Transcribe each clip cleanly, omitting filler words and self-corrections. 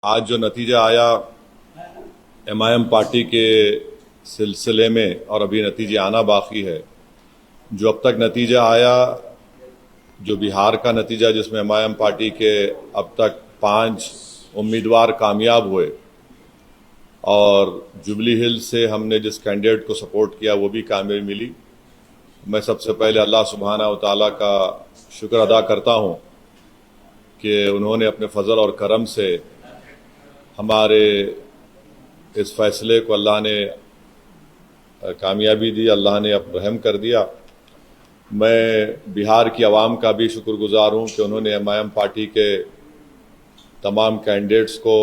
आज जो नतीजा आया एमआईएम पार्टी के सिलसिले में और अभी नतीजे आना बाकी है। जो अब तक नतीजा आया, जो बिहार का नतीजा जिसमें एमआईएम पार्टी के अब तक 5 उम्मीदवार कामयाब हुए और जुबली हिल से हमने जिस कैंडिडेट को सपोर्ट किया वो भी कामयाबी मिली। मैं सबसे पहले अल्लाह सुब्हानहू व तआला का शुक्र अदा करता हूँ कि उन्होंने अपने फजल और करम से हमारे इस फैसले को अल्लाह ने कामयाबी दी, अल्लाह ने अब रहम कर दिया। मैं बिहार की आवाम का भी शुक्रगुजार हूँ कि उन्होंने एमआईएम पार्टी के तमाम कैंडिडेट्स को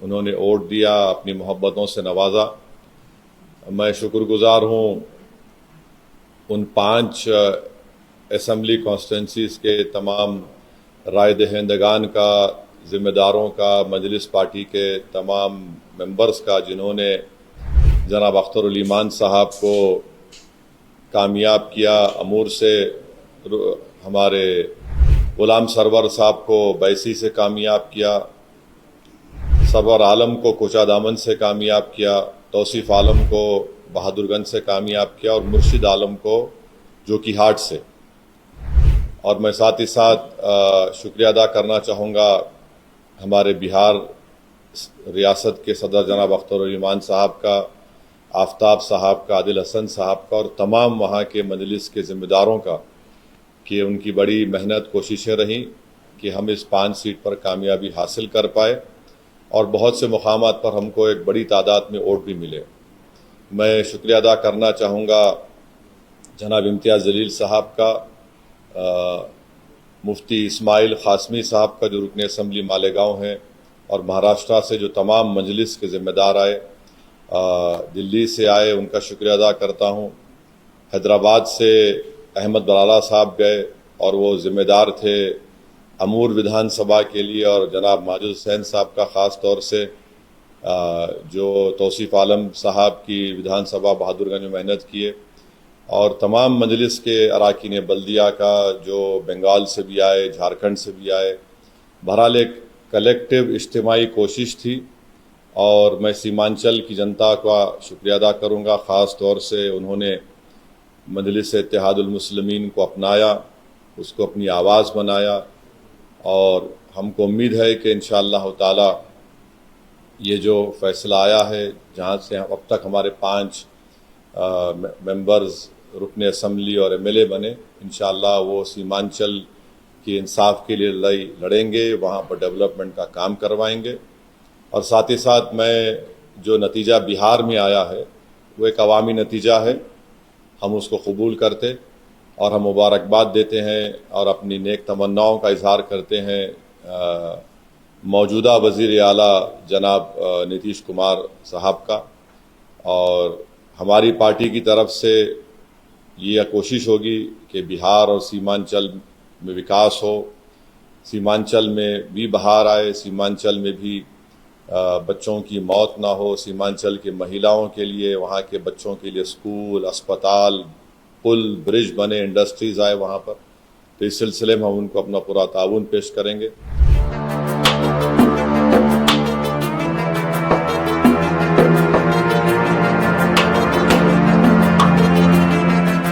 उन्होंने वोट दिया, अपनी मोहब्बतों से नवाजा। मैं शुक्रगुजार हूँ उन 5 असम्बली कॉन्स्टिट्यूंसीज़ के तमाम राय दहिंदगान का, ज़िम्मेदारों का, मजलिस पार्टी के तमाम मेंबर्स का, जिन्होंने जनाब अख्तर उल ईमान साहब को कामयाब किया। अमूर से हमारे गुलाम सरवर साहब को बैसी से कामयाब किया, सरवर आलम को कोचा दामन से कामयाब किया, तौसीफ आलम को बहादुरगंज से कामयाब किया और मुर्शिद आलम को जोकीहाट से। और मैं साथ ही साथ शुक्रिया अदा करना चाहूँगा हमारे बिहार रियासत के सदर जनाब अख्तर उल ईमान साहब का, आफ्ताब साहब का, आदिल हसन साहब का और तमाम वहाँ के मजलिस के ज़िम्मेदारों का कि उनकी बड़ी मेहनत कोशिशें रहीं कि हम इस 5 सीट पर कामयाबी हासिल कर पाए और बहुत से मुकामात पर हमको एक बड़ी तादाद में वोट भी मिले। मैं शुक्रिया अदा करना चाहूँगा जनाब इम्तियाज़ जलील साहब का, मुफ्ती इस्माइल क़ासमी साहब का जो रुकन असम्बली मालेगांव हैं, और महाराष्ट्र से जो तमाम मजलिस के ज़िम्मेदार आए, दिल्ली से आए, उनका शुक्रिया अदा करता हूँ। हैदराबाद से अहमद बलाला साहब गए और वो ज़िम्मेदार थे अमूर विधानसभा के लिए, और जनाब माजिद हुसैन साहब का ख़ास तौर से जो तौसीफ आलम साहब की विधानसभा बहादुरगंज में मेहनत किए, और तमाम मजलिस के अराकीन बल्दिया का जो बंगाल से भी आए, झारखंड से भी आए। बहरहाल एक कलेक्टिव इज्तिमाई कोशिश थी और मैं सीमांचल की जनता का शुक्रिया अदा करूँगा। ख़ास तौर से उन्होंने मजलिस इत्तेहादुल मुस्लिमीन को अपनाया, उसको अपनी आवाज़ बनाया, और हमको उम्मीद है कि इंशाअल्लाह ताला ये जो फ़ैसला आया है, जहाँ से अब तक हमारे 5 मेंबर्स रुकने असम्बली और एमएलए बने, इंशाअल्लाह वो सीमांचल की इंसाफ के लिए लड़ाई लड़ेंगे, वहाँ पर डेवलपमेंट का काम करवाएंगे। और साथ ही साथ मैं जो नतीजा बिहार में आया है वो एक अवामी नतीजा है, हम उसको कबूल करते और हम मुबारकबाद देते हैं और अपनी नेक तमन्नाओं का इजहार करते हैं मौजूदा वज़ीर आला जनाब नीतीश कुमार साहब का। और हमारी पार्टी की तरफ से ये कोशिश होगी कि बिहार और सीमांचल में विकास हो, सीमांचल में भी बहार आए, सीमांचल में भी बच्चों की मौत ना हो, सीमांचल के महिलाओं के लिए, वहाँ के बच्चों के लिए स्कूल, अस्पताल, पुल, ब्रिज बने, इंडस्ट्रीज़ आए वहाँ पर। तो इस सिलसिले में हम उनको अपना पूरा ताउन पेश करेंगे।